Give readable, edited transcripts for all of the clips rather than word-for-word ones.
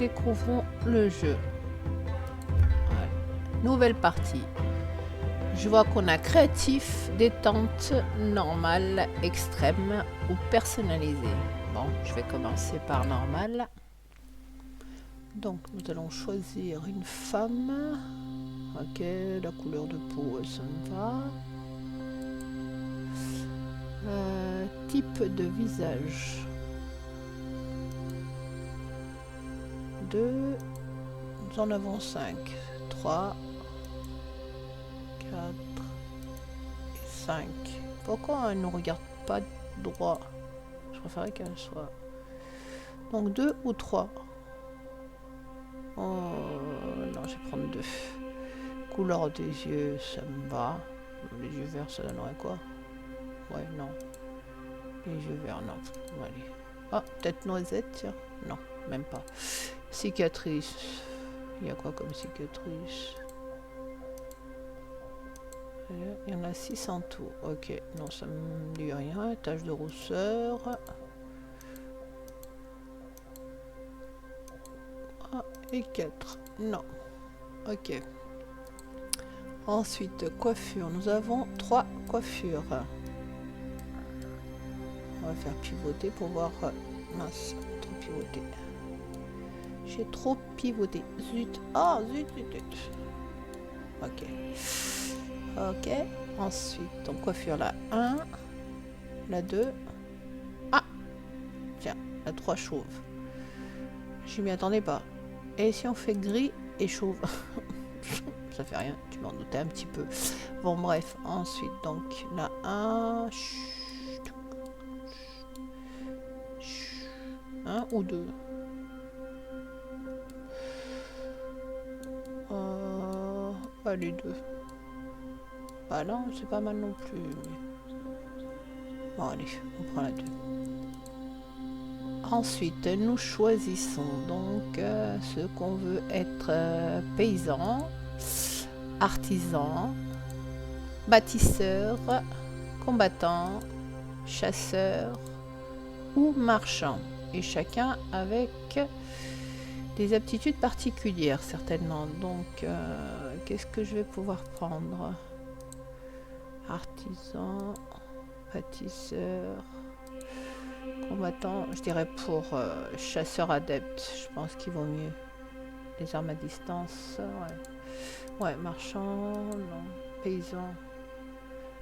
découvrons le jeu. Voilà. Nouvelle partie. Je vois qu'on a créatif, détente, normal, extrême ou personnalisé. Bon, je vais commencer par normal. Donc, nous allons choisir une femme. Ok, la couleur de peau, ça me va. Type de visage. 2. Nous en avons 5. 3. 4. Et 5. Pourquoi elle ne regarde pas droit? Je préférerais qu'elle soit... Donc 2 ou 3. Oh, non, je vais prendre 2. Couleur des yeux, ça me va. Les yeux verts, ça donnerait quoi? Ouais, non. Les yeux verts, non. Allez. Ah, peut-être noisette, tiens. Non, même pas. Cicatrice. Il y a quoi comme cicatrice? Il y en a 6 en tout. Ok, non, ça me dit rien. Tache de rousseur. Ah, et 4. Non. Ok. Ensuite, coiffure. Nous avons 3 coiffures. On va faire pivoter pour voir... mince, trop pivoté. J'ai trop pivoté. Zut. Ah, zut, zut, zut. Ok. Ok. Ensuite, donc coiffure la 1. La 2. Ah. Tiens, la 3 chauve. Je m'y attendais pas. Et si on fait gris et chauve? Ça fait rien, tu m'en doutais un petit peu. Bon, bref. Ensuite, donc, la 1. 1 ou 2. Les 2. Bah non, c'est pas mal non plus. Bon, allez, on prend la 2. Ensuite, nous choisissons donc ce qu'on veut être paysan, artisan, bâtisseur, combattant, chasseur ou marchand. Et chacun avec des aptitudes particulières certainement. Donc, qu'est-ce que je vais pouvoir prendre? Artisan, bâtisseur, combattant, je dirais pour chasseur adepte, je pense qu'il vaut mieux. Les armes à distance, ouais. Ouais, marchand, non. Paysan.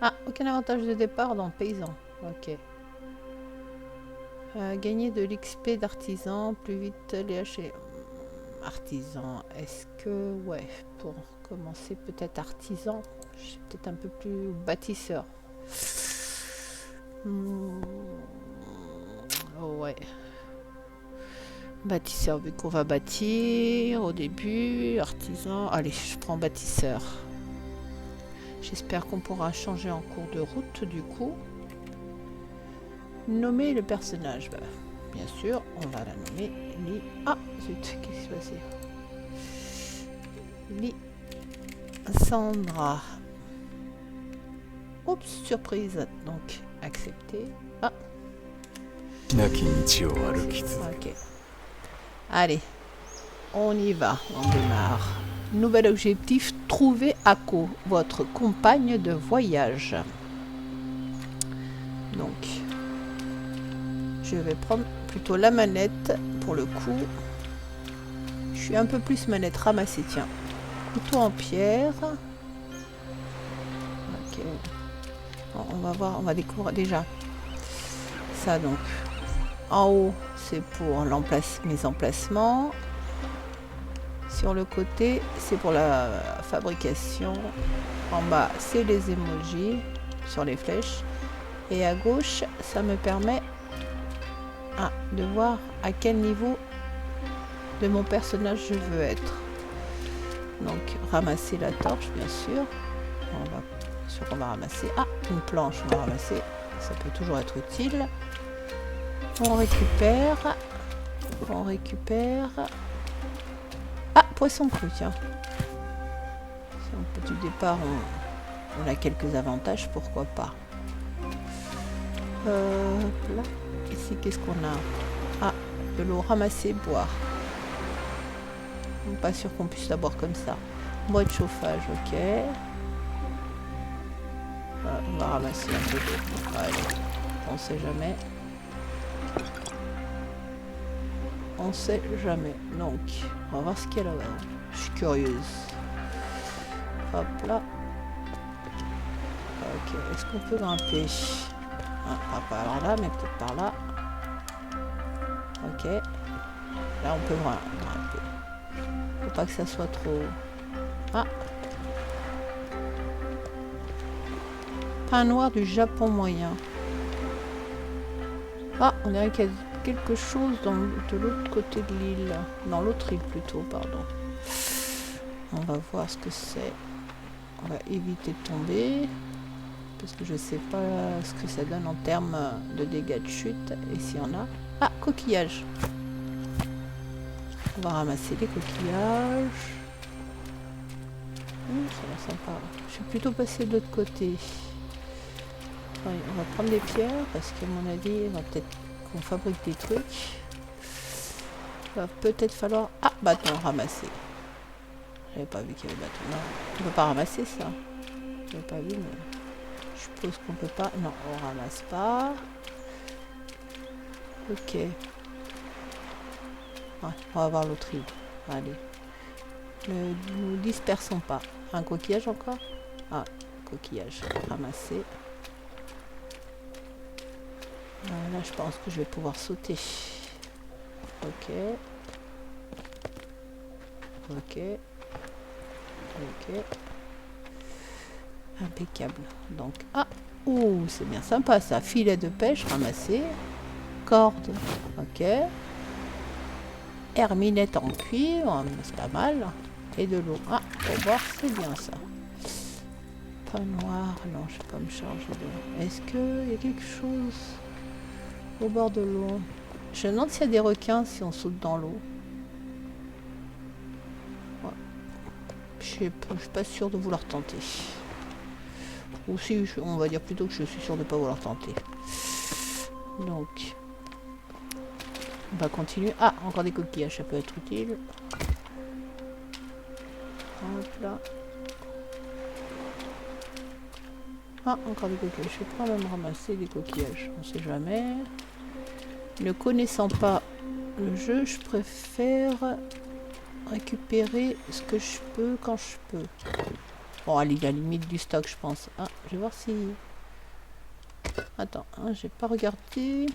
Ah, aucun avantage de départ dans paysan. Ok. Gagner de l'XP d'artisan, plus vite les hacher. Artisan, est-ce que... Ouais, pour commencer peut-être artisan. Je suis peut-être un peu plus bâtisseur. Ouais. Bâtisseur, vu qu'on va bâtir au début. Artisan. Allez, je prends bâtisseur. J'espère qu'on pourra changer en cours de route du coup. Nommer le personnage. Bah, bien sûr, on va la nommer Li. Ah, zut, qu'est-ce qui s'est passé? Li. Sandra. Oups, surprise. Donc, accepter. Ah. Ok. Allez, on y va, on démarre. Nouvel objectif, trouver Ako, votre compagne de voyage. Donc, je vais prendre plutôt la manette pour le coup. Je suis un peu plus manette ramassée, tiens. Couteau en pierre. Ok. Bon, on va voir, on va découvrir déjà. Ça donc. En haut, c'est pour mes emplacements. Sur le côté, c'est pour la fabrication. En bas, c'est les emojis sur les flèches. Et à gauche, ça me permet de voir à quel niveau de mon personnage je veux être. Donc, ramasser la torche, bien sûr. On va ramasser. Ah, une planche, on va ramasser. Ça peut toujours être utile. On récupère. On récupère. Ah, poisson cru, tiens. Du départ, on a quelques avantages, pourquoi pas. Là, ici, qu'est-ce qu'on a? Ah, de l'eau ramassée, boire. Pas sûr qu'on puisse la boire comme ça. Bois de chauffage, ok. Voilà, on va ramasser un peu d'eau. Allez, on sait jamais. On sait jamais. Donc, on va voir ce qu'il y a là-bas. Je suis curieuse. Hop là. Ok, est-ce qu'on peut grimper? Ah, pas par là, mais peut-être par là. Ok. Là, on peut grimper. Faut pas que ça soit trop... Ah! Pain noir du Japon moyen. Ah, on dirait qu'il y a quelque chose de l'autre côté de l'île. Dans l'autre île plutôt, pardon. On va voir ce que c'est. On va éviter de tomber. Parce que je sais pas ce que ça donne en termes de dégâts de chute. Et s'il y en a... Ah, coquillage. On va ramasser les coquillages. Ça a l'air sympa. Je suis plutôt passé de l'autre côté. Ouais, on va prendre des pierres parce qu'à mon avis, il va peut-être qu'on fabrique des trucs. Il va peut-être falloir... Ah, bâton ramasser. J'avais pas vu qu'il y avait bâton. Non, on peut pas ramasser ça. J'avais pas vu, mais je suppose qu'on peut pas. Non, on ramasse pas. Ok. Ouais, on va voir l'autre île. Allez. Ne nous dispersons pas. Un coquillage encore? Ah, coquillage ramassé. Là, je pense que je vais pouvoir sauter. Ok. Ok. Ok. Impeccable. Donc, ah, ouh, c'est bien sympa ça. Filet de pêche ramassé. Corde. Ok. Herminette en cuivre, c'est pas mal. Et de l'eau. Ah, pour boire, c'est bien ça. Pain noir, non, je vais pas me charger de... Est-ce qu'il y a quelque chose au bord de l'eau? Je me demande s'il y a des requins si on saute dans l'eau. Ouais. Je suis pas sûre de vouloir tenter. Ou si, on va dire plutôt que je suis sûre de ne pas vouloir tenter. Donc, on va continuer. Ah, encore des coquillages, ça peut être utile. Hop là. Ah, encore des coquillages. Je vais quand même ramasser des coquillages. On sait jamais. Ne connaissant pas le jeu, je préfère récupérer ce que je peux quand je peux. Bon, allez, la limite du stock, je pense. Ah, je vais voir si... Attends, hein, j'ai pas regardé.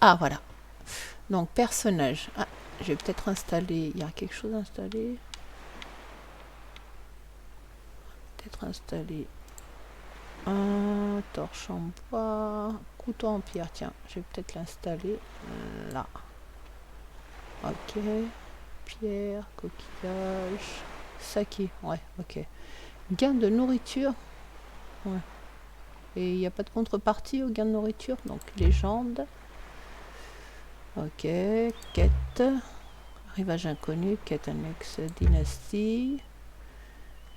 Ah, voilà. Donc, personnage. Ah, je vais peut-être installer... Il y a quelque chose à installer. Peut-être installer... Un torche en bois, couteau en pierre, tiens, je vais peut-être l'installer là. Ok, pierre, coquillage, saké, ouais, ok. Gain de nourriture, ouais. Et il n'y a pas de contrepartie au gain de nourriture, donc légende. Ok, quête, rivage inconnu, quête annexe, dynastie.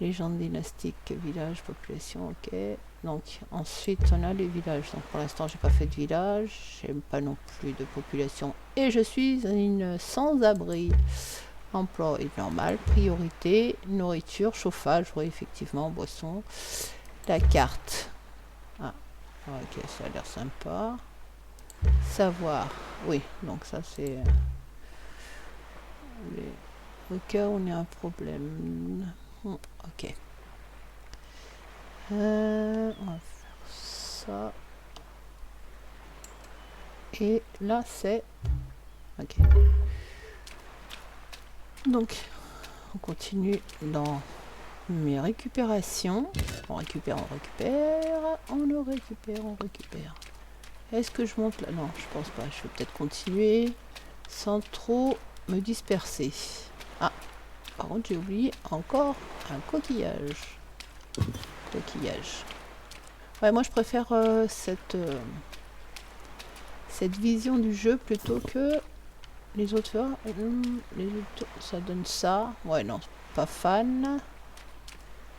Légende dynastique, village, population, ok. Donc ensuite on a les villages. Donc pour l'instant j'ai pas fait de village, j'aime pas non plus de population. Et je suis une sans-abri. Emploi est normal, priorité, nourriture, chauffage, oui effectivement, boisson. La carte. Ah, ok, ça a l'air sympa. Savoir, oui, donc ça c'est... Au cas où on a un problème... Ok. On va faire ça. Et là, c'est... Ok. Donc, on continue dans mes récupérations. On récupère, on récupère. On le récupère, on récupère. Est-ce que je monte là? Non, je pense pas. Je vais peut-être continuer sans trop me disperser. Ah, par contre, j'ai oublié encore un coquillage. Coquillage. Ouais, moi je préfère cette vision du jeu plutôt que les autres. Les autres, ça donne ça. Ouais, non, pas fan.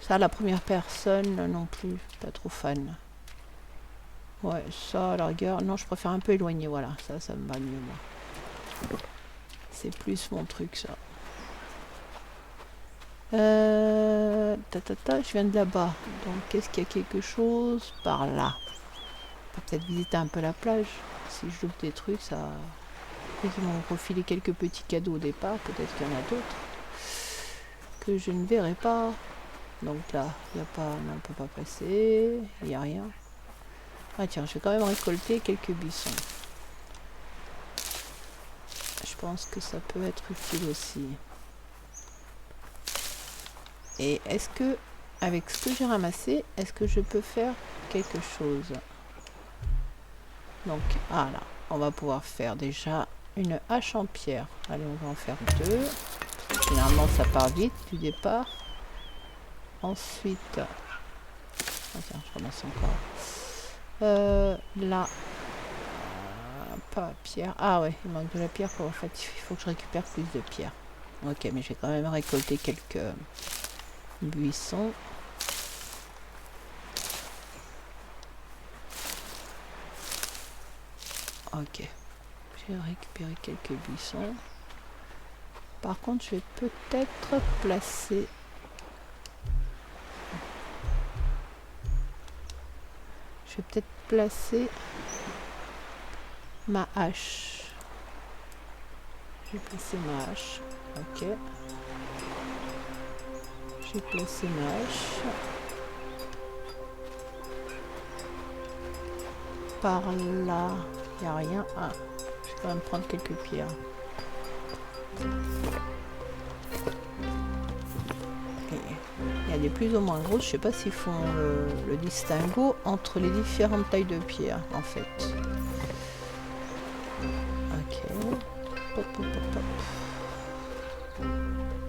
Ça, la première personne non plus, pas trop fan. Ouais, ça à la rigueur, non, je préfère un peu éloigné, voilà, ça me va mieux moi. C'est plus mon truc ça. Je viens de là-bas. Donc, est-ce qu'il y a quelque chose par là? On va peut-être visiter un peu la plage. Si je loupe des trucs, ça... Ils m'ont refilé quelques petits cadeaux au départ. Peut-être qu'il y en a d'autres que je ne verrai pas. Donc là, il n'y a pas... Non, on ne peut pas passer. Il n'y a rien. Ah tiens, je vais quand même récolter quelques buissons. Je pense que ça peut être utile aussi. Et est-ce que, avec ce que j'ai ramassé, est-ce que je peux faire quelque chose? Donc, ah là, on va pouvoir faire déjà une hache en pierre. Allez, on va en faire 2. Généralement, ça part vite du départ. Ensuite, ah tiens, je ramasse encore. Là, pas pierre. Ah ouais, il manque de la pierre pour en fait, il faut que je récupère plus de pierre. Ok, mais je vais quand même récolter quelques buissons. Ok, j'ai récupéré quelques buissons. Par contre, je vais peut-être placer... Je vais peut-être placer ma hache. Je vais placer ma hache. Ok. J'ai placé ma hache. Par là, il n'y a rien. Ah, je vais quand même prendre quelques pierres. Il y a des plus ou moins grosses. Je sais pas s'ils font le distinguo entre les différentes tailles de pierres, en fait. Ok. Pop, pop, pop, pop.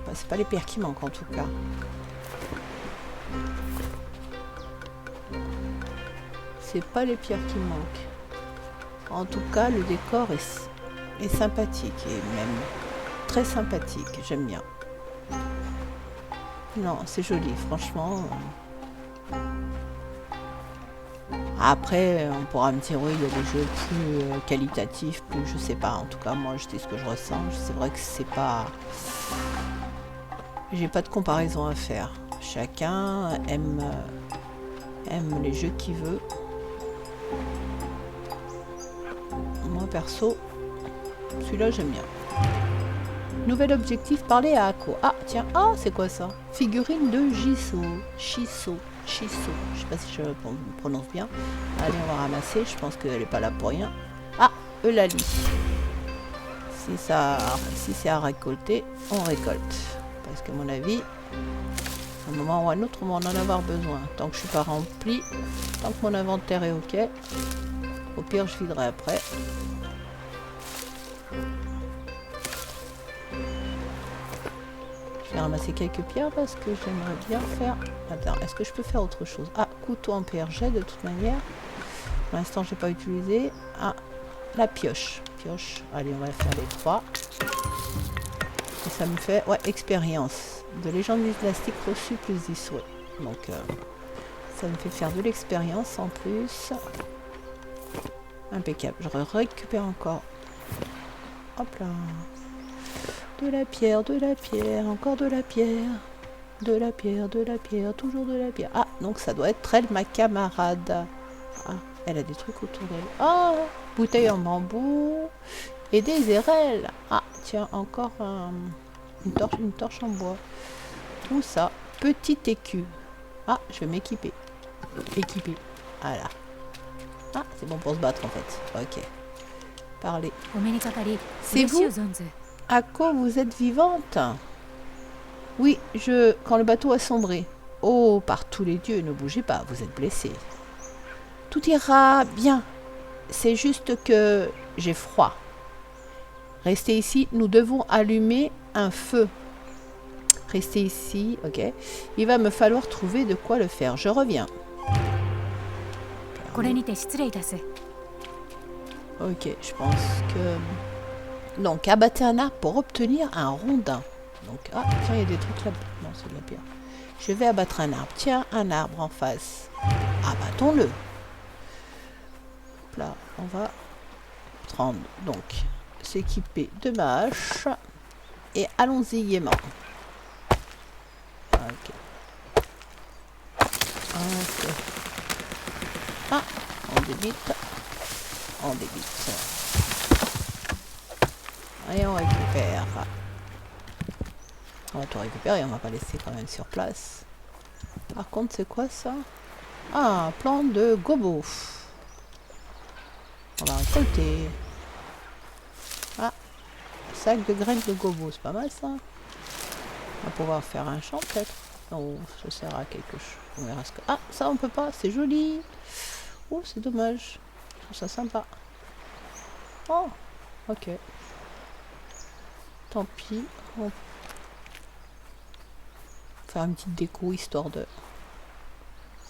Bah, c'est pas les pierres qui manquent, en tout cas. C'est pas les pierres qui manquent. En tout cas, le décor est sympathique et même très sympathique. J'aime bien. Non, c'est joli, franchement. Après, on pourra me dire, oui, il y a des jeux plus qualitatifs, plus je sais pas. En tout cas, moi, je dis ce que je ressens. C'est vrai que c'est pas... J'ai pas de comparaison à faire. Chacun aime les jeux qu'il veut. Moi, perso, celui-là, j'aime bien. Nouvel objectif, parler à Akko. Ah, tiens, ah, c'est quoi ça? Figurine de Shiso. Je sais pas si je prononce bien. Allez, on va ramasser. Je pense qu'elle est pas là pour rien. Ah, Eulalie. Si c'est à récolter, on récolte. Parce qu'à mon avis, à un moment ou à un autre, on va en avoir besoin. Tant que je suis pas rempli, tant que mon inventaire est ok, au pire, je viderai après. Je vais ramasser quelques pierres parce que j'aimerais bien faire... Attends, est-ce que je peux faire autre chose? Ah, couteau en PRG de toute manière. Pour l'instant, je n'ai pas utilisé. Ah, la pioche. Pioche. Allez, on va faire les 3. Et ça me fait... Ouais, expérience. De légende dynastique reçue plus 10. Ouais. Donc, ça me fait faire de l'expérience en plus. Impeccable. Je récupère encore. Hop là. De la pierre, encore de la pierre. De la pierre, toujours de la pierre. Ah, donc ça doit être elle, ma camarade. Ah, elle a des trucs autour d'elle. Oh, bouteille en bambou. Et des érelles. Ah, tiens, encore une torche en bois. Tout ça. Petit écu. Ah, je vais m'équiper. Équiper. Voilà. Ah, c'est bon pour se battre en fait. Ok. Parlez. C'est vous? Akko, vous êtes vivante? Oui, quand le bateau a sombré. Oh, par tous les dieux, ne bougez pas, vous êtes blessé. Tout ira bien. C'est juste que j'ai froid. Restez ici, nous devons allumer un feu. Restez ici, ok. Il va me falloir trouver de quoi le faire. Je reviens. Ok, je pense que... Donc, abattez un arbre pour obtenir un rondin. Donc, ah, tiens, il y a des trucs là. Non, c'est de la pierre. Je vais abattre un arbre. Tiens, un arbre en face. Abattons-le. Là, on va prendre, donc, s'équiper de ma hache. Et allons-y gaiement. Ok. Ok. Ah, on débite. On débite. Et on récupère. On va tout récupérer, on va pas laisser quand même sur place. Par contre, c'est quoi ça? Ah, plante de gobo. On va récolter. Ah, sac de graines de gobo, c'est pas mal ça. On va pouvoir faire un champ peut-être. Non, ça sert à quelque chose. On verra ce que... Ah, ça on peut pas, c'est joli. Oh, c'est dommage. Je trouve ça sympa. Oh, ok. Tant pis. On va faire une petite déco histoire de...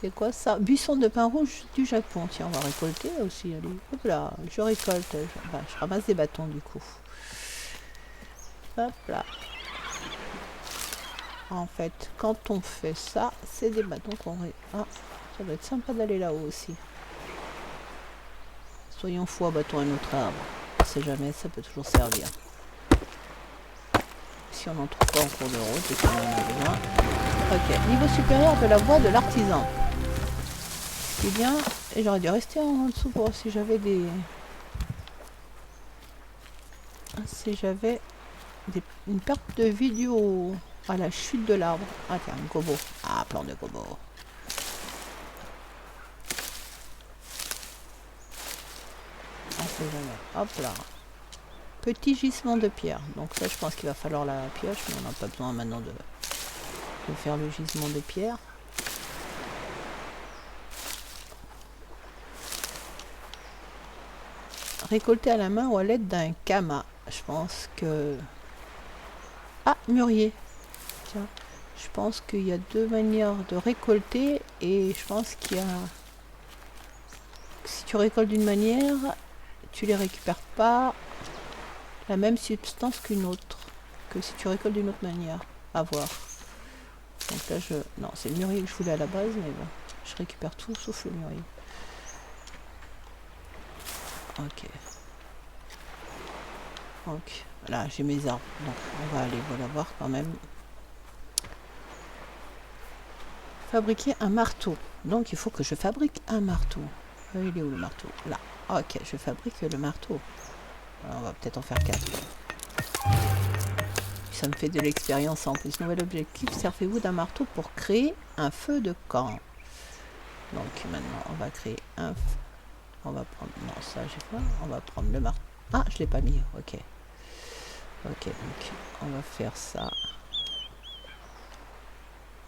C'est quoi ça? Buisson de pain rouge du Japon. Tiens, on va récolter aussi. Allez, hop là, je récolte. Je ramasse des bâtons du coup. Hop là. En fait, quand on fait ça, c'est des bâtons qu'on... Ah, ça va être sympa d'aller là-haut aussi. Soyons fous, bâton un autre arbre. On sait jamais, ça peut toujours servir. Si on n'en trouve pas en cours de route et qu'on en a besoin. Ok, niveau supérieur de la voie de l'artisan. Ce qui est bien, et j'aurais dû rester en dessous pour si j'avais des... Si j'avais une perte de vie due à la chute de l'arbre. Ah tiens, un gobo. Ah, plan de gobo. On sait jamais. Hop là. Petit gisement de pierre. Donc ça, je pense qu'il va falloir la pioche, mais on n'a pas besoin maintenant de faire le gisement de pierre. Récolter à la main ou à l'aide d'un kama. Je pense que... Ah, mûrier. Tiens, je pense qu'il y a deux manières de récolter et je pense qu'il y a... Si tu récoltes d'une manière, tu les récupères pas la même substance qu'une autre. Que si tu récoltes d'une autre manière. À voir. Donc là, je... Non, c'est le mûrier que je voulais à la base, mais bon. Je récupère tout sauf le mûrier. Ok. Donc, là, j'ai mes arbres. Donc, on va aller voilà, voir quand même. Fabriquer un marteau. Donc, il faut que je fabrique un marteau. Il est où le marteau? Là. Ok, je fabrique le marteau. Alors, on va peut-être en faire 4. Ça me fait de l'expérience en plus. Nouvel objectif, servez-vous d'un marteau pour créer un feu de camp. Donc, maintenant, on va créer un... On va prendre... Non, ça, j'ai pas. On va prendre le marteau. Ah, je l'ai pas mis. Ok. Ok, donc, on va faire ça.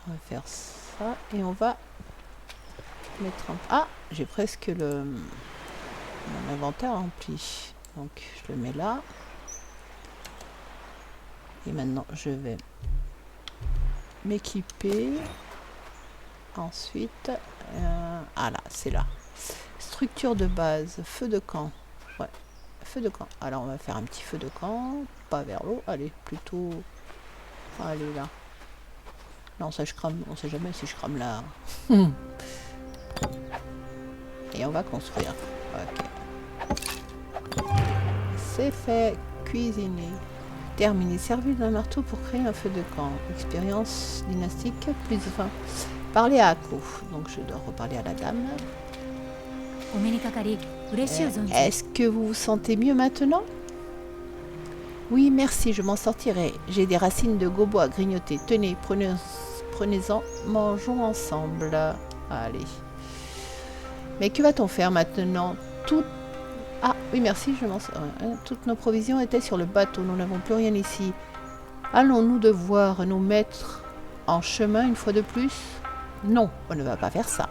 On va faire ça. Et on va mettre un... Ah, j'ai presque mon inventaire rempli. Donc, je le mets là. Et maintenant, je vais m'équiper. Ensuite, ah là, c'est là. Structure de base, feu de camp. Ouais, feu de camp. Alors, on va faire un petit feu de camp. Pas vers l'eau. Allez, plutôt... Allez, là. Non, ça, je crame. On sait jamais si je crame là. Et on va construire. Ok. C'est fait. Cuisiner. Terminé. Servi d'un marteau pour créer un feu de camp. Expérience dynastique plus 20. Parler à Ako. Donc je dois reparler à la dame. Est-ce que vous vous sentez mieux maintenant? Oui, merci, je m'en sortirai. J'ai des racines de gobo à grignoter. Tenez, prenez-en, mangeons ensemble. Allez. Mais que va-t-on faire maintenant? Ah, oui, merci, je m'en sors. Toutes nos provisions étaient sur le bateau, nous n'avons plus rien ici. Allons-nous devoir nous mettre en chemin une fois de plus? Non, on ne va pas faire ça.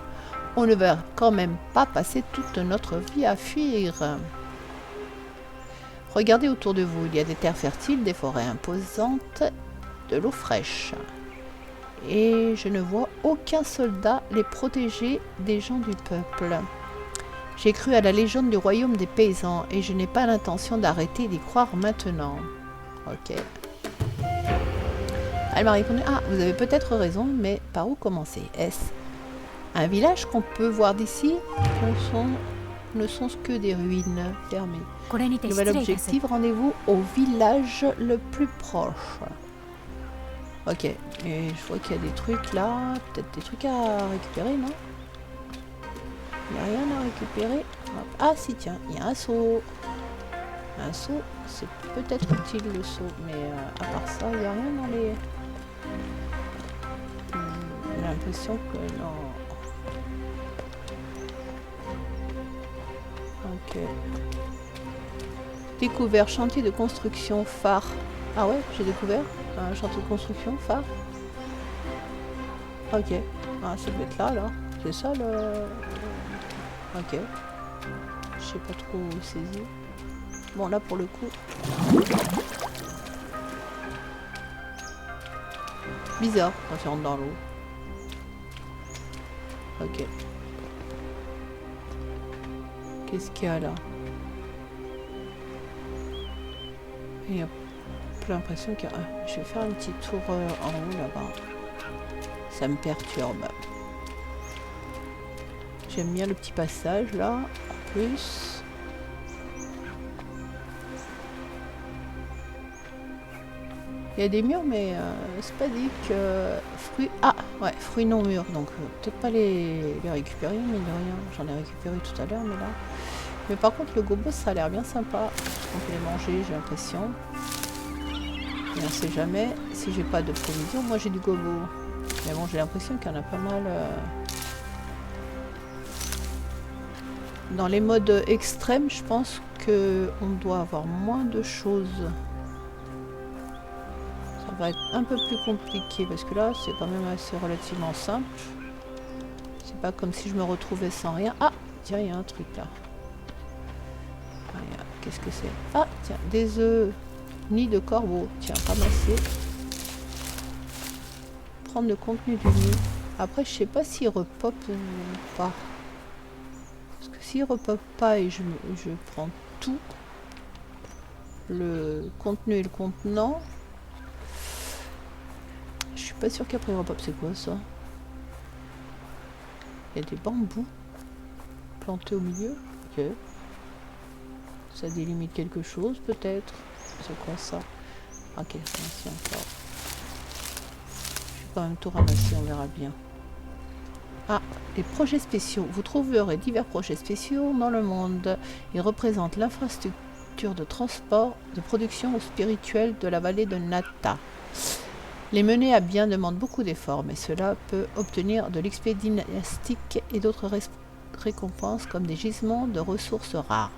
On ne va quand même pas passer toute notre vie à fuir. Regardez autour de vous, il y a des terres fertiles, des forêts imposantes, de l'eau fraîche. Et je ne vois aucun soldat les protéger des gens du peuple. J'ai cru à la légende du royaume des paysans et je n'ai pas l'intention d'arrêter d'y croire maintenant. Ok. Elle m'a répondu, ah, vous avez peut-être raison, mais par où commencer? Est-ce un village qu'on peut voir d'ici? Ne sont que des ruines fermées. Nouvel objectif, rendez-vous au village le plus proche. Ok, et je vois qu'il y a des trucs là, peut-être des trucs à récupérer, non? Il n'y a rien à récupérer. Hop. Ah si, tiens, il y a un seau. Un seau, c'est peut-être utile le seau, mais à part ça, il n'y a rien dans les... J'ai l'impression que non. Ok. Découvert chantier de construction phare. Ah ouais, j'ai découvert un chantier de construction phare. Ok. Ah, ça doit être là, alors. C'est ça le... Ok. Je sais pas trop saisi. Bon, là, pour le coup... Bizarre quand tu rentres dans l'eau. Ok. Qu'est-ce qu'il y a là? Il y a l'impression qu'il y a... Ah, je vais faire un petit tour en haut là-bas. Ça me perturbe. J'aime bien le petit passage là. En plus. Il y a des murs, mais c'est pas dit que fruits... Ah, ouais, fruits non mûrs. Donc peut-être pas les récupérer, mais de rien. J'en ai récupéré tout à l'heure, mais là... Mais par contre, le gobo, ça a l'air bien sympa. On peut les manger, j'ai l'impression. Et on sait jamais. Si j'ai pas de provisions, moi j'ai du gobo. Mais bon, j'ai l'impression qu'il y en a pas mal... Dans les modes extrêmes, je pense qu'on doit avoir moins de choses. Ça va être un peu plus compliqué parce que là, c'est quand même assez relativement simple. C'est pas comme si je me retrouvais sans rien. Ah, tiens, il y a un truc là. Qu'est-ce que c'est? Ah, tiens, des œufs. Nid de corbeau. Tiens, ramasser. Prendre le contenu du nid. Après, je sais pas s'il repop ou pas. Parce que s'il repop pas et je prends tout, le contenu et le contenant, je suis pas sûre qu'après il repop. C'est quoi ça? Il y a des bambous plantés au milieu. Ok. Ça délimite quelque chose peut-être. C'est quoi ça? Ok, ramasser encore. Je vais quand même tout ramasser, on verra bien. Ah, les projets spéciaux. Vous trouverez divers projets spéciaux dans le monde. Ils représentent l'infrastructure de transport, de production spirituelle de la vallée de Nata. Les mener à bien demandent beaucoup d'efforts, mais cela peut obtenir de l'XP dynastique et d'autres récompenses comme des gisements de ressources rares.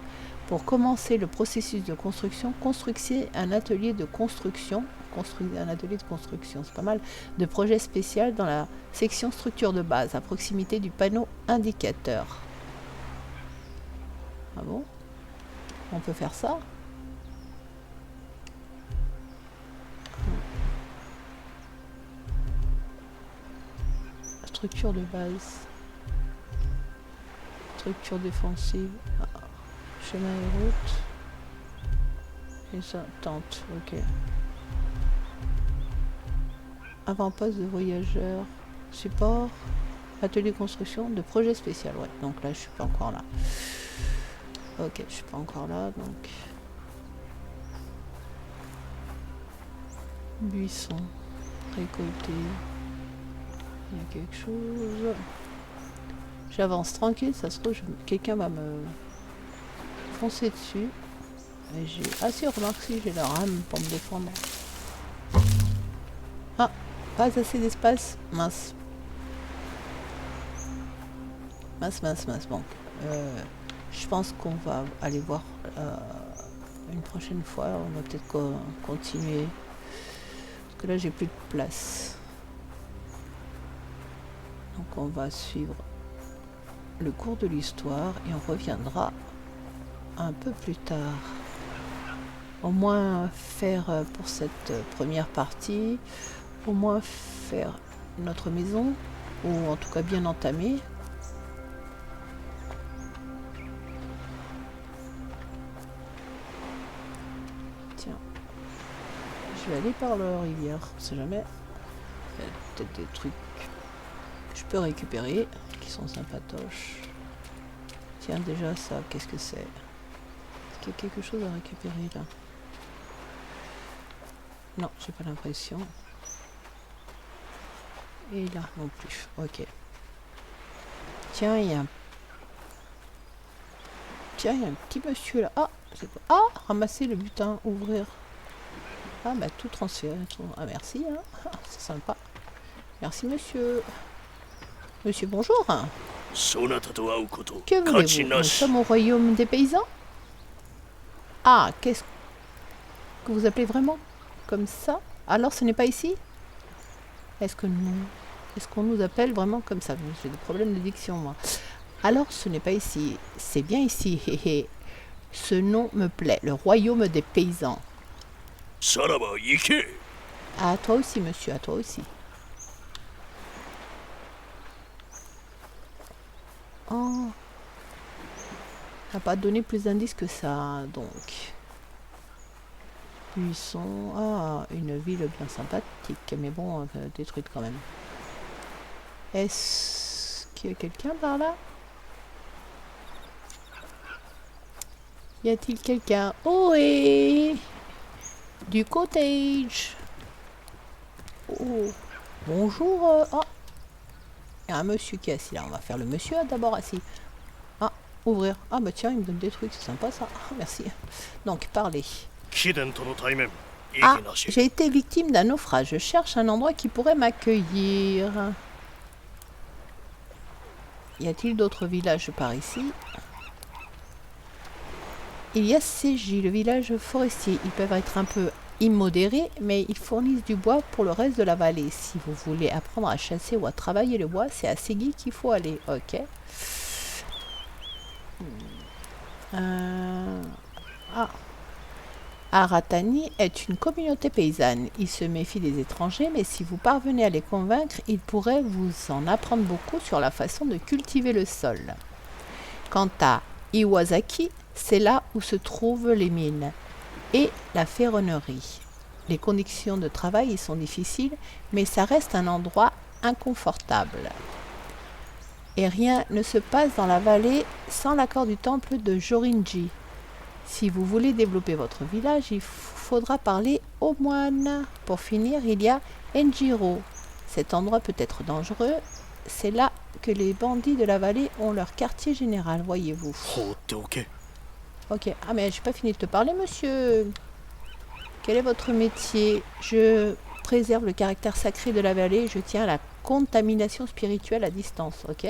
Pour commencer le processus de construction, construisez un atelier de construction. Construisez un atelier de construction, c'est pas mal. De projet spécial dans la section structure de base, à proximité du panneau indicateur. Ah bon? On peut faire ça? Structure de base. Structure défensive. Ah. Chemin et route. Et ça, tente, ok. Avant-poste de voyageurs. Support. Atelier de construction de projet spécial. Ouais, donc là, je suis pas encore là. Ok, je suis pas encore là, donc... Buisson. Récolter. Il y a quelque chose. J'avance tranquille, ça se trouve, quelqu'un va me foncer dessus. Et j'ai assez remarqué, j'ai la rame pour me défendre. Ah, pas assez d'espace. Mince. Mince. Bon, je pense qu'on va aller voir une prochaine fois. On va peut-être continuer. Parce que là, j'ai plus de place. Donc, on va suivre le cours de l'histoire et on reviendra un peu plus tard. Au moins faire pour cette première partie, au moins faire notre maison, ou en tout cas bien entamée. Tiens, je vais aller par la rivière, on sait jamais. Il y a peut-être des trucs que je peux récupérer, qui sont sympatoches. Tiens, déjà ça, qu'est-ce que c'est? Est-ce qu'il y a quelque chose à récupérer là? Non, j'ai pas l'impression. Et là non plus. Ok. Tiens, il y a un... Tiens, il y a un petit monsieur là. Ah, c'est quoi? Ah, ramasser le butin, ouvrir. Ah, bah tout transférer. Tout... Ah, merci, hein. Ah, c'est sympa. Merci, monsieur. Monsieur, bonjour. Que voulez-vous? Nous sommes au royaume des paysans? Ah, qu'est-ce que vous appelez vraiment comme ça? Alors, ce n'est pas ici? Est-ce qu'on nous appelle vraiment comme ça? J'ai des problèmes de diction, moi. Alors, ce n'est pas ici. C'est bien ici. Hé hé. Ce nom me plaît. Le royaume des paysans. À toi aussi, monsieur. À toi aussi. Oh. On n'a pas donné plus d'indices que ça, donc. Buisson. Ah, une ville bien sympathique, mais bon, détruite quand même. Est-ce qu'il y a quelqu'un par là? Y a-t-il quelqu'un? Oh, et du cottage. Oh, bonjour. Ah, il y a un monsieur qui est assis là. On va faire le monsieur d'abord assis. Ah, ouvrir. Ah, bah tiens, il me donne des trucs, c'est sympa ça. Ah, merci. Donc, parler. Ah, j'ai été victime d'un naufrage. Je cherche un endroit qui pourrait m'accueillir. Y a-t-il d'autres villages par ici? Il y a Seiji, le village forestier. Ils peuvent être un peu immodérés, mais ils fournissent du bois pour le reste de la vallée. Si vous voulez apprendre à chasser ou à travailler le bois, c'est à Seiji qu'il faut aller. Ok. Ah. Aratani est une communauté paysanne. Ils se méfient des étrangers, mais si vous parvenez à les convaincre, ils pourraient vous en apprendre beaucoup sur la façon de cultiver le sol. Quant à Iwasaki, c'est là où se trouvent les mines et la ferronnerie. Les conditions de travail y sont difficiles, mais ça reste un endroit inconfortable. Et rien ne se passe dans la vallée sans l'accord du temple de Jorinji. Si vous voulez développer votre village, il faudra parler aux moines. Pour finir, il y a Enjiro. Cet endroit peut être dangereux. C'est là que les bandits de la vallée ont leur quartier général, voyez-vous. Ok. Ah, mais j'ai pas fini de te parler, monsieur. Quel est votre métier? Je préserve le caractère sacré de la vallée. Je tiens à la contamination spirituelle à distance, ok?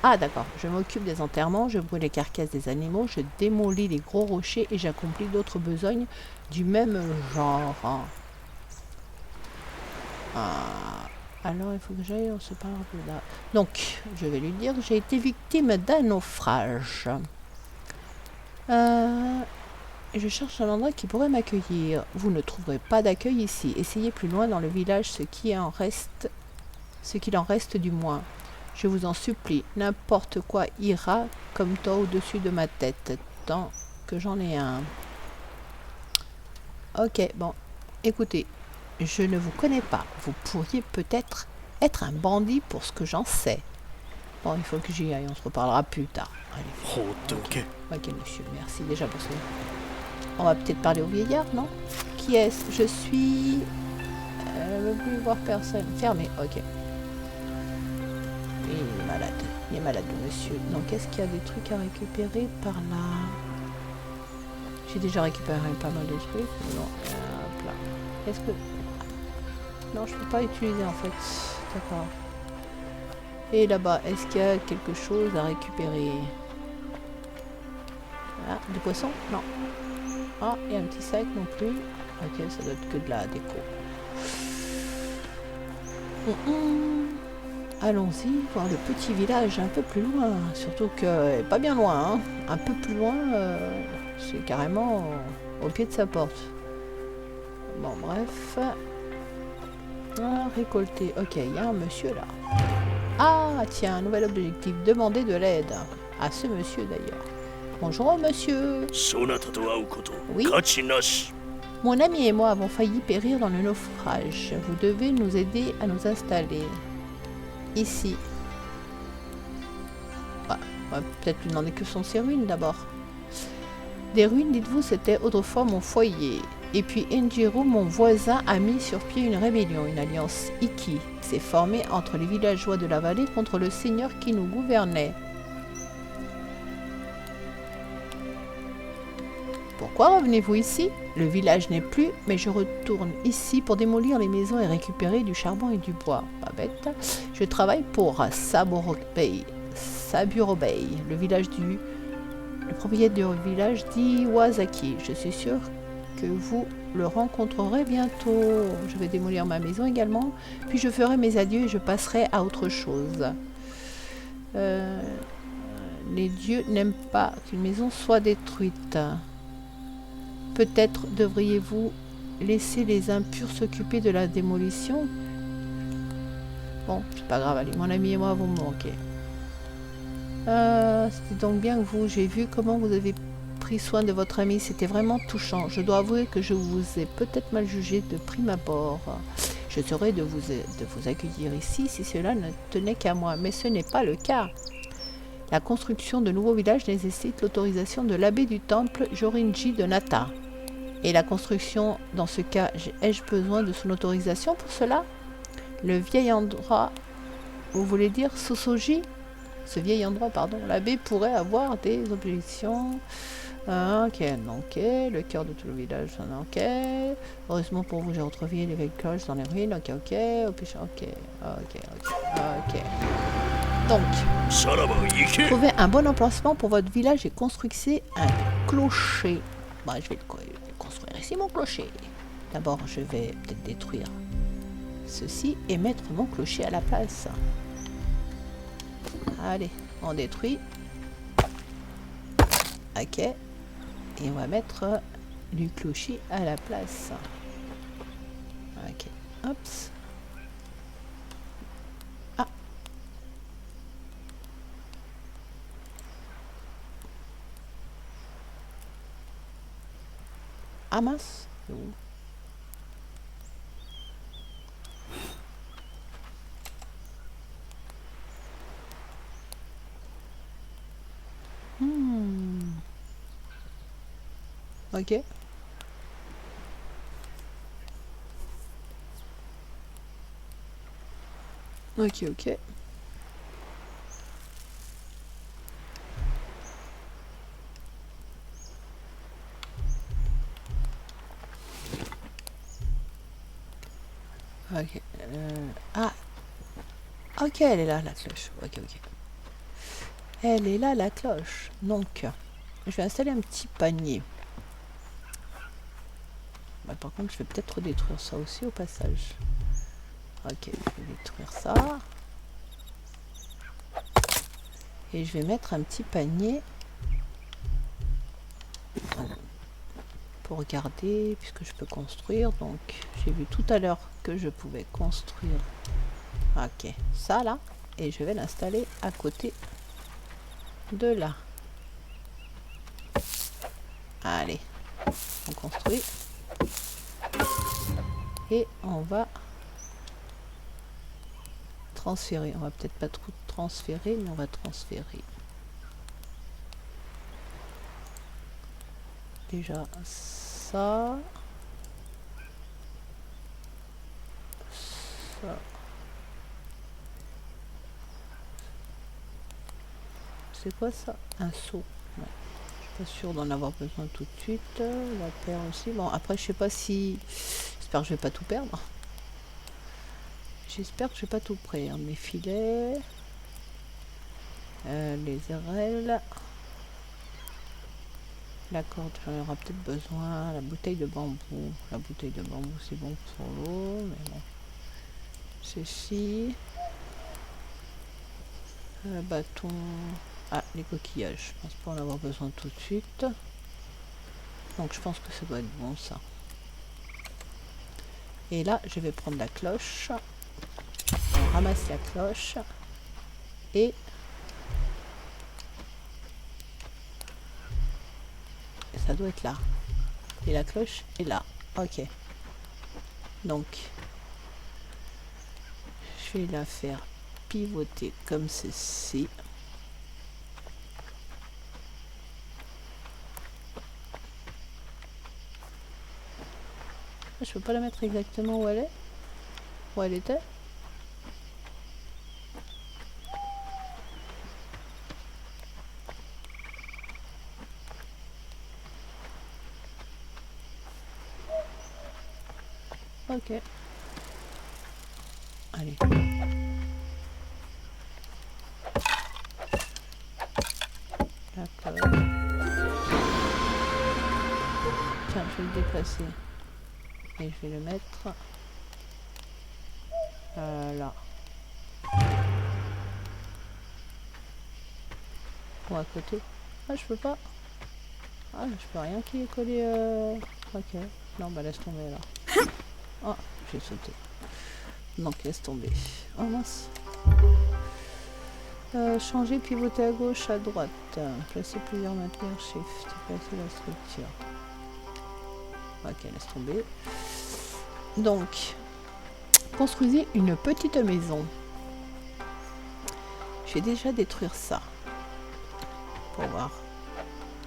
Ah, d'accord. Je m'occupe des enterrements, je brûle les carcasses des animaux, je démolis les gros rochers et j'accomplis d'autres besognes du même genre. Alors, il faut que j'aille, on se parle là. Donc, je vais lui dire, j'ai été victime d'un naufrage. Je cherche un endroit qui pourrait m'accueillir. Vous ne trouverez pas d'accueil ici. Essayez plus loin dans le village ce qu'il en reste du moins. Je vous en supplie, n'importe quoi ira comme toi au-dessus de ma tête, tant que j'en ai un. Ok, bon, écoutez, je ne vous connais pas. Vous pourriez peut-être être un bandit pour ce que j'en sais. Bon, il faut que j'y aille, on se reparlera plus tard. Allez. Ok, monsieur, merci déjà pour ça. On va peut-être parler au vieillard, non? Qui est-ce? Je suis... ne veux plus voir personne. Fermé, ok. Il est malade le monsieur. Donc est-ce qu'il y a des trucs à récupérer par là? J'ai déjà récupéré pas mal de trucs. Non, hop là. Est-ce que... Non, je peux pas utiliser en fait. D'accord. Et là-bas, est-ce qu'il y a quelque chose à récupérer? Ah, du poisson? Non. Ah, et un petit sac non plus. Ok, ça doit être que de la déco. Allons-y voir le petit village un peu plus loin. Surtout que, pas bien loin, hein. Un peu plus loin, c'est carrément au pied de sa porte. Bon, bref. Ah, récolter. Ok, il y a un monsieur là. Ah, tiens, un nouvel objectif. Demander de l'aide. À ce monsieur d'ailleurs. Bonjour monsieur. Oui. Mon ami et moi avons failli périr dans le naufrage. Vous devez nous aider à nous installer. Ici. Ah, on va peut-être lui demander que sont ces ruines d'abord. Des ruines, dites-vous, c'était autrefois mon foyer. Et puis Enjiru, mon voisin, a mis sur pied une rébellion. Une alliance Iki s'est formée entre les villageois de la vallée contre le seigneur qui nous gouvernait. Pourquoi revenez-vous ici? Le village n'est plus, mais je retourne ici pour démolir les maisons et récupérer du charbon et du bois. Pas bête. Je travaille pour Saburo Bey, le propriétaire du village d'Iwasaki. Je suis sûr que vous le rencontrerez bientôt. Je vais démolir ma maison également, puis je ferai mes adieux et je passerai à autre chose. Les dieux n'aiment pas qu'une maison soit détruite. Peut-être devriez-vous laisser les impurs s'occuper de la démolition? Bon, c'est pas grave, allez, mon ami et moi, vous me manquez. C'était donc bien que vous, j'ai vu comment vous avez pris soin de votre ami, c'était vraiment touchant. Je dois avouer que je vous ai peut-être mal jugé de prime abord. Je serais de vous accueillir ici si cela ne tenait qu'à moi, mais ce n'est pas le cas. La construction de nouveaux villages nécessite l'autorisation de l'abbé du temple Jorinji de Nata. Et la construction, dans ce cas, ai-je besoin de son autorisation pour cela? Le vieil endroit, vous voulez dire Sosoji? Ce vieil endroit, pardon, l'abbé pourrait avoir des objections. Ok, le cœur de tout le village, ok. Heureusement pour vous, j'ai retrouvé les vieilles cloches dans les ruines, ok. Donc, trouvez un bon emplacement pour votre village et construisez un clocher. Bah, je vais le construire ici, mon clocher. D'abord, je vais peut-être détruire ceci et mettre mon clocher à la place. Allez, on détruit. Ok. Et on va mettre du clocher à la place. Ok. Hops. Ah. Ah mince. Ok. Ok. Ok. Ah. Ok, elle est là, la cloche. Ok. Elle est là, la cloche. Donc, je vais installer un petit panier. Bah, par contre, je vais peut-être détruire ça aussi au passage. Ok, je vais détruire ça. Et je vais mettre un petit panier pour regarder, puisque je peux construire. Donc, j'ai vu tout à l'heure que je pouvais construire. Ok, ça là. Et je vais l'installer à côté de là. Allez, on construit. Et on va transférer. On va peut-être pas trop transférer, mais on va transférer. Déjà ça. Ça. C'est quoi ça? Un seau. Ouais. Je suis pas sûre d'en avoir besoin tout de suite. La paire aussi. Bon, après, je sais pas si... J'espère que je vais pas tout perdre. J'espère que je vais pas tout perdre. Mes filets. Les RL. La corde, j'en aurai peut-être besoin. La bouteille de bambou. La bouteille de bambou, c'est bon pour l'eau. Mais bon. Ceci. Bâton. Ah, les coquillages. Je pense pas en avoir besoin tout de suite. Donc je pense que ça doit être bon ça. Et là, je vais prendre la cloche. On ramasse la cloche. Et ça doit être là. Et la cloche est là. Ok. Donc, je vais la faire pivoter comme ceci. Je peux pas la mettre exactement où elle est. Où elle était. Ok. Allez. D'accord. Tiens, je vais le déplacer. Et je vais le mettre là. Ou à côté. Ah, je peux pas. Ah, je peux rien qui est collé. Ok. Non, bah laisse tomber là. Oh, j'ai sauté. Donc laisse tomber. Oh mince. Changer, pivoter à gauche, à droite. Placer plusieurs, maintenir, shift. Placer la structure. Ok, laisse tomber. Donc, construisez une petite maison. Je vais déjà détruire ça. Pour voir.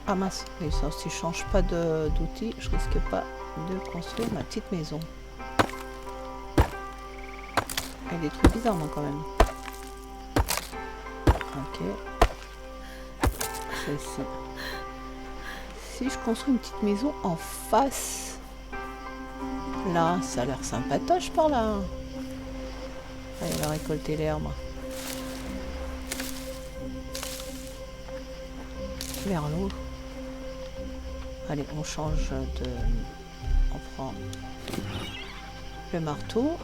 Ah mince, oui, ça, si je change pas d'outil, je risque pas de construire ma petite maison. Elle détruit bizarrement quand même. Ok. Celle-ci. Si je construis une petite maison en face, là, ça a l'air sympatoche par là. Allez, on va récolter l'herbe. Vers l'eau. Allez, on change de... On prend le marteau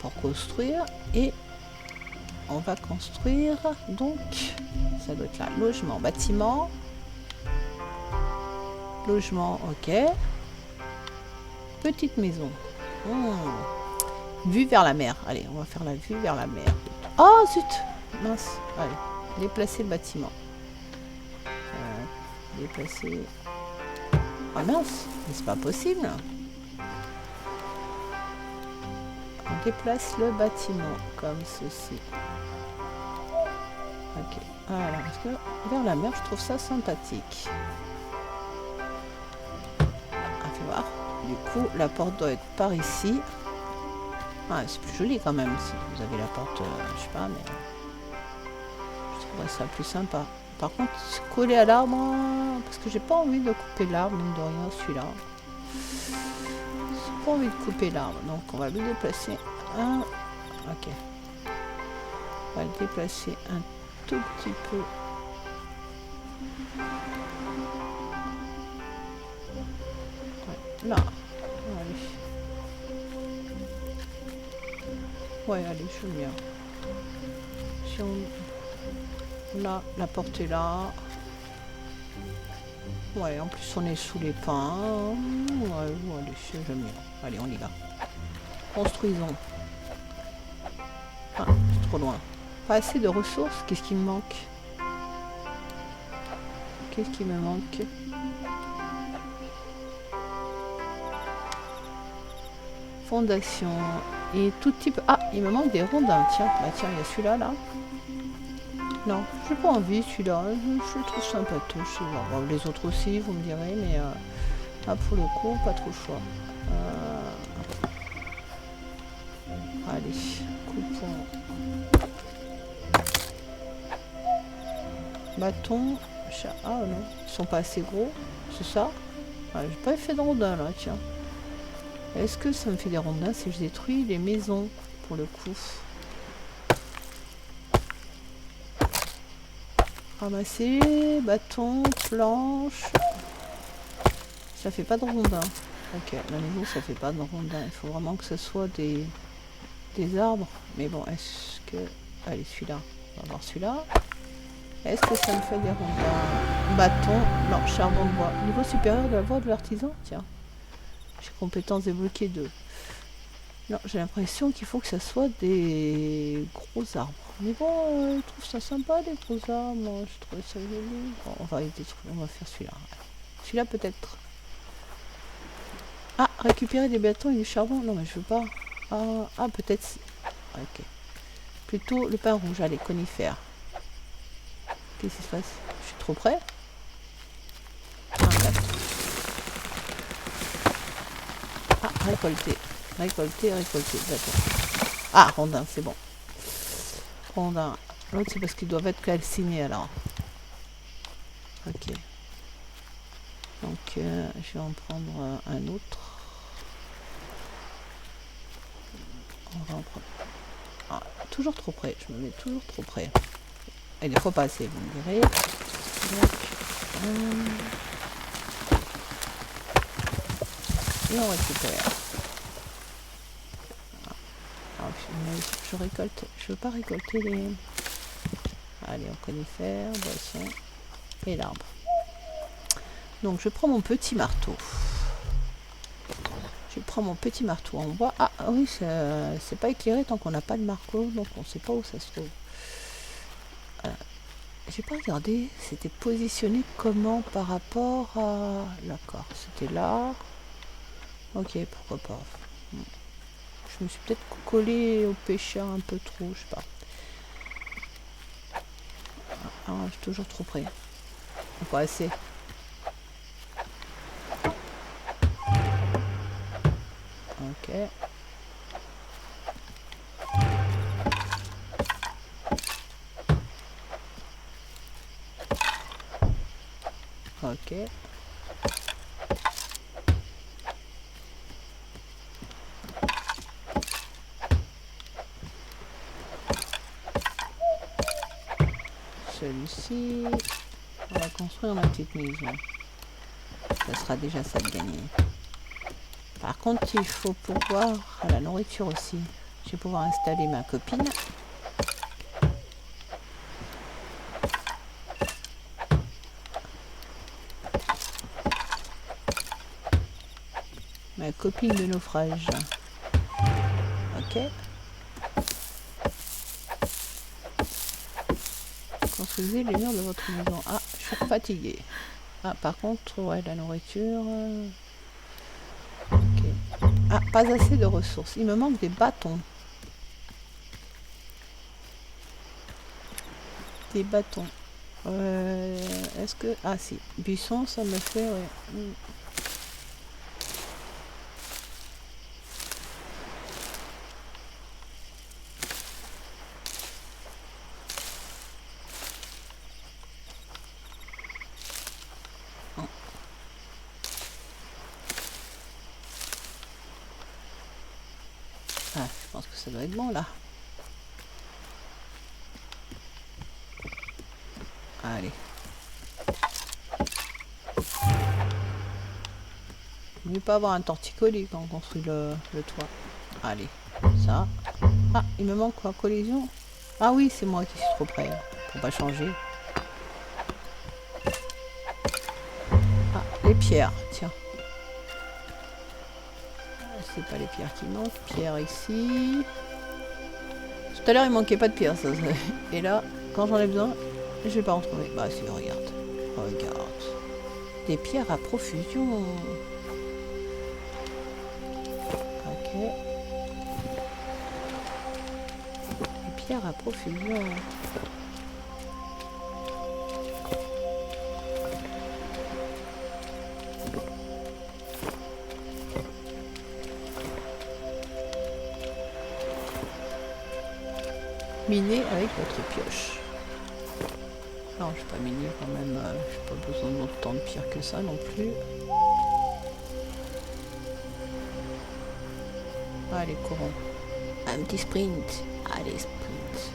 pour construire et on va construire donc, ça doit être là, logement, bâtiment, logement, ok, petite maison, vue vers la mer, allez, on va faire la vue vers la mer. Oh zut, mince, allez, déplacer le bâtiment, déplacer, oh mince, mais c'est pas possible. On déplace le bâtiment comme ceci. Ok, voilà, parce que vers la mer, je trouve ça sympathique. On va voir. Du coup, la porte doit être par ici. Ah, c'est plus joli quand même, si vous avez la porte, je sais pas, mais... je trouverais ça plus sympa. Par contre, coller à l'arbre, parce que j'ai pas envie de couper l'arbre, mine de rien, celui-là. J'ai pas envie de couper l'arbre, donc on va le déplacer un... Ok. On va le déplacer un tout petit peu. Ouais, là. Allez. Ouais, allez, je veux bien. Si on... Là, la porte est là. Ouais, en plus on est sous les pins. Ouais, allez, j'aime bien. Allez, on y va. Construisons. Ah, c'est trop loin. Pas assez de ressources. Qu'est-ce qui me manque? Qu'est-ce qui me manque? Fondation. Et tout type... Ah, il me manque des rondins. Tiens, bah tiens, il y a celui-là, là. Non, j'ai pas envie, celui-là. Je le trouve sympatoche. Bon, les autres aussi, vous me direz, mais... Ah, pour le coup, pas trop le choix. Allez, coupons. Bâton. Ah non, ils sont pas assez gros, c'est ça? Ah, j'ai pas fait de rondins là, tiens. Est-ce que ça me fait des rondins si je détruis les maisons pour le coup? Ramasser, bâton, planche. Ça fait pas de rondins. Ok, la maison ça fait pas de rondins. Il faut vraiment que ce soit des arbres. Mais bon, est-ce que... Allez, celui-là. On va voir celui-là. Est-ce que ça me fait des rondins? Bâton. Non, charbon de bois. Niveau supérieur de la voie de l'artisan. Tiens. J'ai compétences débloquées 2. Non, j'ai l'impression qu'il faut que ça soit des gros arbres. Mais bon, je trouve ça sympa, les gros arbres. Moi, je trouve ça joli. Bon, on va les détruire. On va faire celui-là. Celui-là, peut-être. Ah, récupérer des bâtons et du charbon. Non, mais je veux pas. Ah, peut-être. Ok. Plutôt le pain rouge. Allez, conifère. Qu'est-ce qui se passe? Je suis trop près? Ah, récolter. Récolter, récolter. D'accord. Ah, rondin, c'est bon. Rondin. L'autre, c'est parce qu'ils doivent être calcinés alors. Ok. Donc, je vais en prendre un autre. On va en prendre. Ah, toujours trop près. Je me mets toujours trop près. Et des fois pas assez, vous me direz. Donc, et on récupère. Ah, je récolte. Je veux pas récolter les. Allez, on conifère, boisson et l'arbre. Donc, je prends mon petit marteau. Je prends mon petit marteau en bois. Ah oui, c'est pas éclairé tant qu'on n'a pas de marteau, donc on sait pas où ça se trouve. J'ai pas regardé, c'était positionné comment par rapport à... D'accord, c'était là. Ok, pourquoi pas. Je me suis peut-être collé au pêcheur un peu trop, je sais pas. Ah, je suis toujours trop près. Pas assez. Ok. Ok. Celui-ci, on va construire ma petite maison. Ça sera déjà ça de gagner. Par contre, il faut pouvoir à la nourriture aussi. Je vais pouvoir installer ma copine. Ma copine de naufrage. Ok. Construisez les murs de votre maison. Ah, je suis fatiguée. Ah, par contre, ouais, la nourriture... Ok. Ah, pas assez de ressources. Il me manque des bâtons. Des bâtons. Est-ce que... Ah, si. Buisson, ça me fait... Ouais. Ah, je pense que ça doit être bon, là. Allez. Mieux pas avoir un torticolis quand on construit le toit. Allez, ça. Ah, il me manque quoi? Collision? Ah oui, c'est moi qui suis trop près. Pour pas changer. Ah, les pierres, tiens. C'est pas les pierres qui manquent. Pierre ici. Tout à l'heure, il manquait pas de pierres. Ça. Et là, quand j'en ai besoin, je vais pas en trouver. Bah si, regarde. Regarde. Des pierres à profusion. Ok. Des pierres à profusion. Miner avec votre pioche. Non, je vais pas miner quand même. J'ai pas besoin d'autant de pierre que ça non plus. Allez, courons. Un petit sprint. Allez, sprint.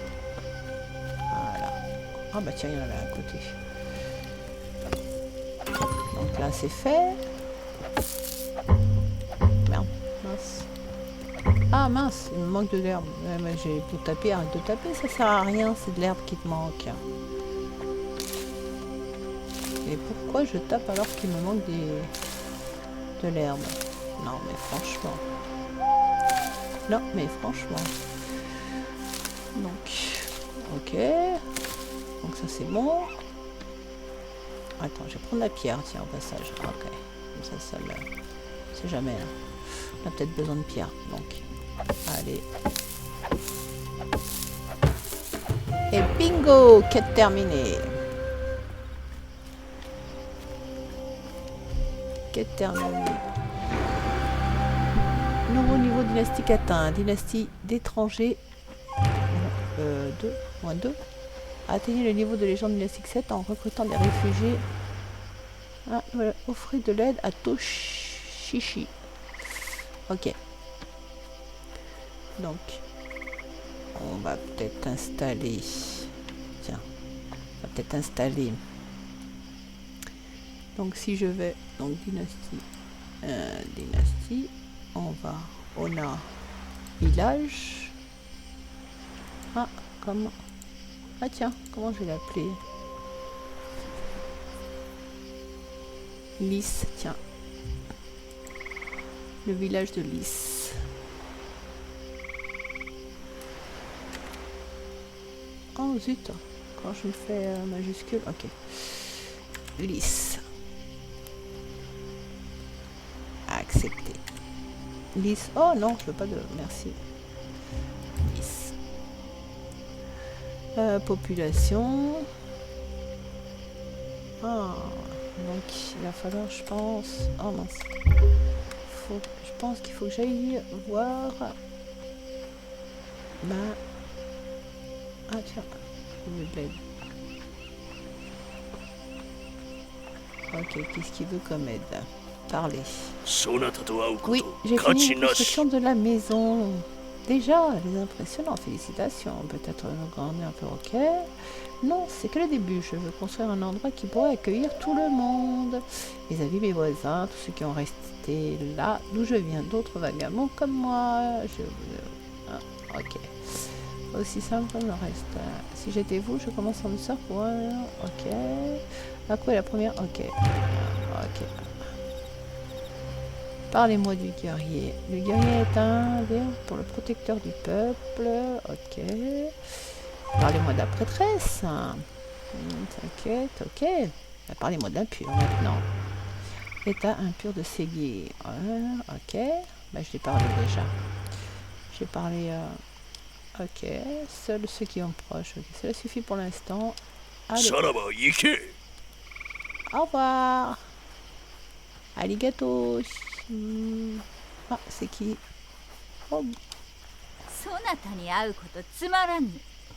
Voilà. Ah bah tiens, il y en a là à côté. Donc là, c'est fait. Merde, mince. Ah mince, il me manque de l'herbe. Ouais, mais j'ai tout tapé, arrête de taper, ça sert à rien, c'est de l'herbe qui te manque. Et pourquoi je tape alors qu'il me manque de l'herbe? Non mais franchement. Non mais franchement. Donc, ok. Donc ça c'est bon. Attends, je vais prendre la pierre, tiens, au passage. Ah, ok. Comme ça, c'est jamais là. On a peut-être besoin de pierre, donc. Allez. Et bingo! Quête terminée. Quête terminée. Nouveau niveau dynastique atteint. Dynastie d'étrangers. 2, moins 2. Atteignez le niveau de légende dynastique 7 en recrutant des réfugiés. Ah, voilà. Offrez de l'aide à Toshishi. Ok. Donc, on va peut-être installer... Tiens, on va peut-être installer... Donc, si je vais... Donc, dynastie, on va... On a village. Ah, comment... Ah tiens, comment je vais l'appeler? Lys, tiens. Le village de Lys. Oh zut, quand je me fais majuscule, ok. Lys. Accepter. Lys. Oh non, je veux pas de... Merci. Lys. Population. Ah, donc il va falloir, je pense... Oh mince. Je pense qu'il faut que j'aille voir... Ah tiens, je veux de l'aide. Ok, qu'est-ce qu'il veut comme aide? Parler. Oui, j'ai fini la construction de la maison. Déjà, les impressionnants, félicitations. Peut-être grandir un peu, ok. Non, c'est que le début. Je veux construire un endroit qui pourrait accueillir tout le monde. Mes amis, mes voisins, tous ceux qui ont resté là, d'où je viens, d'autres vagabonds comme moi. Ah, ok. Aussi simple comme le reste. Si j'étais vous, je commence en douceur pour un... Ok. À quoi est la première? Ok. Ok. Parlez-moi du guerrier. Le guerrier est un verbe pour le protecteur du peuple. Ok. Parlez-moi de la prêtresse. T'inquiète, ok. Parlez-moi de l'impur maintenant. État impur de Séguier. Ok. Bah, je l'ai parlé déjà. J'ai parlé... Ok. Seuls ceux qui ont proche. Okay. Cela suffit pour l'instant. Allez. Au revoir. Arigato. Ah, c'est qui? Oh.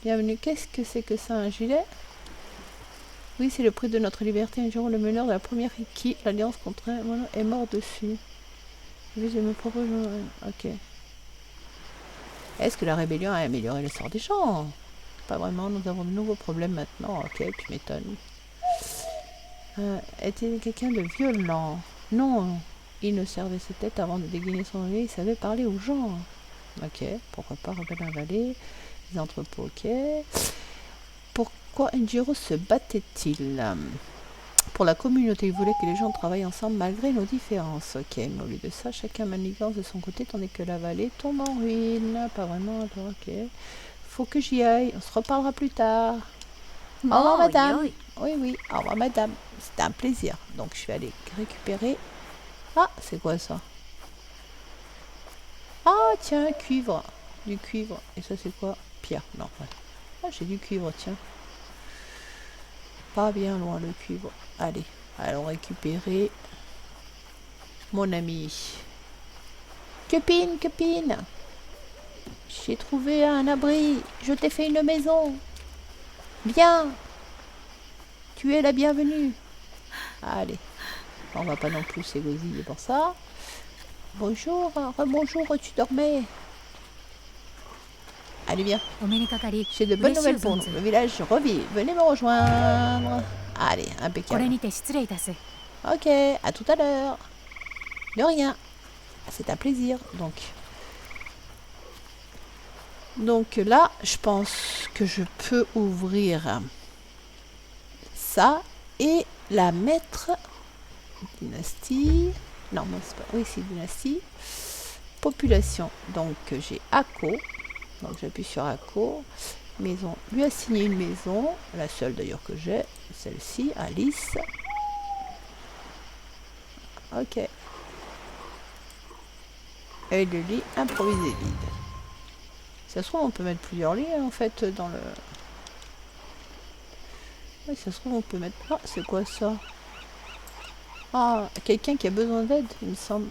Bienvenue. Qu'est-ce que c'est que ça, un gilet? Oui, c'est le prix de notre liberté. Un jour, le meneur de la première qui l'alliance contre un mono est mort dessus. Oui, je me propose... Ok. Est-ce que la rébellion a amélioré le sort des gens? Pas vraiment, nous avons de nouveaux problèmes maintenant. Ok, tu m'étonnes. Était quelqu'un de violent? Non, il ne servait sa tête avant de dégainer son nez, il savait parler aux gens. Ok, pourquoi pas rebelle invalé, les entrepôts, ok. Pourquoi Enjiro se battait-il? Pour la communauté, il voulait que les gens travaillent ensemble malgré nos différences. Ok, mais au lieu de ça, chacun manigance de son côté, tandis que la vallée tombe en ruine. Pas vraiment, ok. Faut que j'y aille, on se reparlera plus tard. Au revoir, madame. Oui, oui, au revoir, madame. C'était un plaisir. Donc, je vais aller récupérer... Ah, c'est quoi ça? Ah, tiens, cuivre. Du cuivre. Et ça, c'est quoi? Pierre. Non, ouais. Ah, j'ai du cuivre, tiens. Pas bien loin, le cuivre. Allez, allons récupérer mon ami. Copine, copine. J'ai trouvé un abri. Je t'ai fait une maison. Viens. Tu es la bienvenue. Allez. On va pas non plus s'égosiller pour ça. Bonjour, rebonjour, tu dormais. Allez, viens. J'ai de bonnes nouvelles pour nous. Le village revit. Venez me rejoindre. Allez, impeccable. Ok, à tout à l'heure. De rien. C'est un plaisir, Donc là, je pense que je peux ouvrir ça et la mettre... Dynastie. Non, c'est pas... Oui, c'est dynastie. Population. Donc, j'ai Akko. Donc, j'appuie sur Akko. Maison. Lui assigner une maison. La seule d'ailleurs que j'ai. Celle-ci, Alice. Ok. Et le lit improvisé vide. Ça se trouve, on peut mettre plusieurs lits en fait dans le... Oui, ça se trouve, on peut mettre... Ah, c'est quoi ça? Ah, quelqu'un qui a besoin d'aide, il me semble.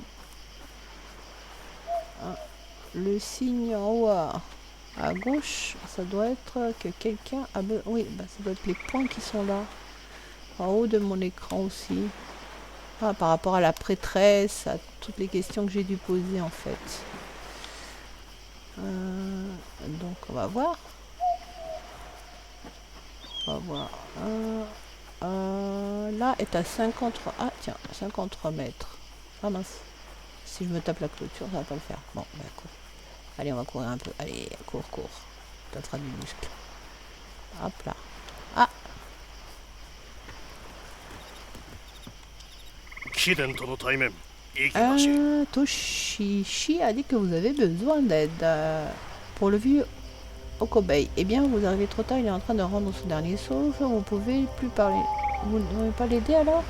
Le signe en haut à gauche, ça doit être que quelqu'un a... Oui, bah, ça doit être les points qui sont là. En haut de mon écran aussi. Ah, par rapport à la prêtresse, à toutes les questions que j'ai dû poser en fait. Donc on va voir. On va voir. Là est à 53... Ah tiens, 53 mètres. Ah mince. Si je me tape la clôture, ça va pas le faire. Bon, bah cours. Allez, on va courir un peu. Allez, cours. Ça fera du muscle. Hop là. Ah, Toshishi a dit que vous avez besoin d'aide pour le vieux Okobei. Eh bien, vous arrivez trop tard, il est en train de rendre son dernier souffle. Vous pouvez plus parler. Vous ne pouvez pas l'aider alors?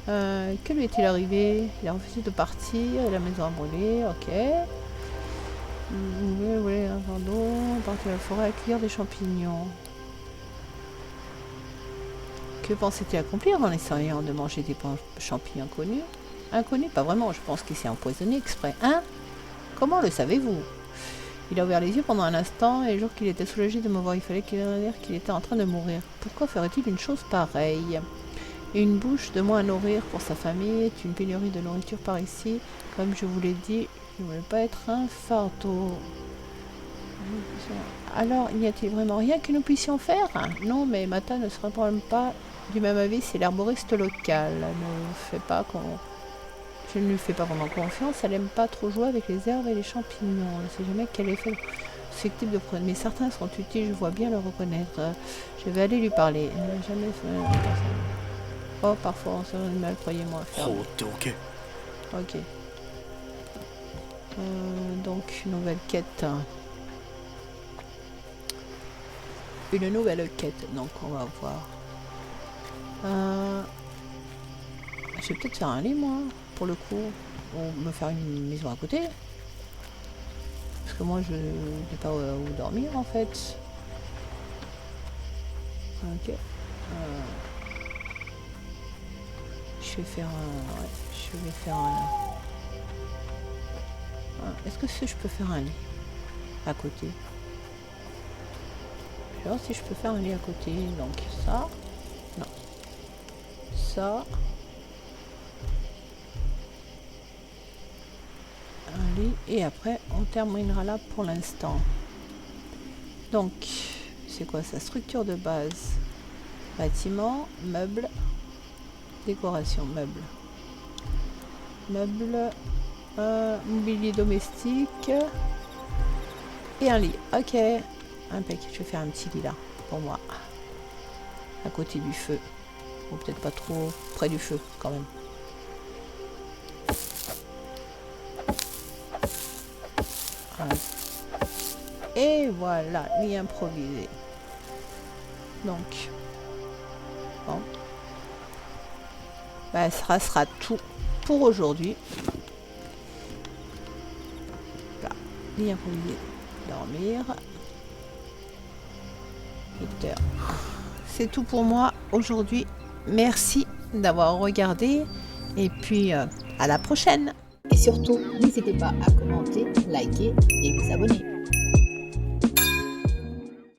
Que lui est-il arrivé? Il a refusé de partir et la maison a brûlé. Ok. Vous voulez un verre d'eau, partir à la forêt à cueillir des champignons. Que pensait-il accomplir en essayant de manger des champignons connus? Inconnus? Pas vraiment, je pense qu'il s'est empoisonné exprès. Hein? Comment le savez-vous? Il a ouvert les yeux pendant un instant et le jour qu'il était soulagé de me voir, il fallait qu'il dire qu'il était en train de mourir. Pourquoi ferait-il une chose pareille? Une bouche de moins à nourrir pour sa famille, une pénurie de nourriture par ici. Comme je vous l'ai dit, je ne voulais pas être un fardeau. Alors, n'y a-t-il vraiment rien que nous puissions faire? Non, mais Mata ne sera probablement pas du même avis, c'est l'herboriste local. Je ne lui fais pas vraiment confiance, elle aime pas trop jouer avec les herbes et les champignons. On ne sait jamais quel effet susceptible de prendre. Mais certains sont utiles, je vois bien le reconnaître. Je vais aller lui parler. Elle n'a jamais fait personne. Oh, parfois on se rend mal, croyez-moi. Ok. Donc, nouvelle quête. Une nouvelle quête, donc on va voir. Je vais peut-être faire un lit, moi, pour le coup. Ou me faire une maison à côté. Parce que moi, je n'ai pas où dormir, en fait. Ok. Je vais faire un... Ouais, je vais faire un... Est-ce que je peux faire un lit à côté? Je vais voir si je peux faire un lit à côté. Donc ça... Non. Ça... Un lit. Et après, on terminera là pour l'instant. Donc, c'est quoi sa structure de base? Bâtiment, meubles, décoration, meubles. Meubles, mobilier domestique et un lit. Ok, impec. Je vais faire un petit lit là, pour moi. À côté du feu. Ou peut-être pas trop près du feu, quand même. Voilà. Et voilà, lit improvisé. Donc, bon. Bah, ça sera tout pour aujourd'hui. Voilà, lit improvisé. Dormir. 8 heures. C'est tout pour moi aujourd'hui. Merci d'avoir regardé. Et puis, à la prochaine. Et surtout, n'hésitez pas à commenter, liker et vous abonner.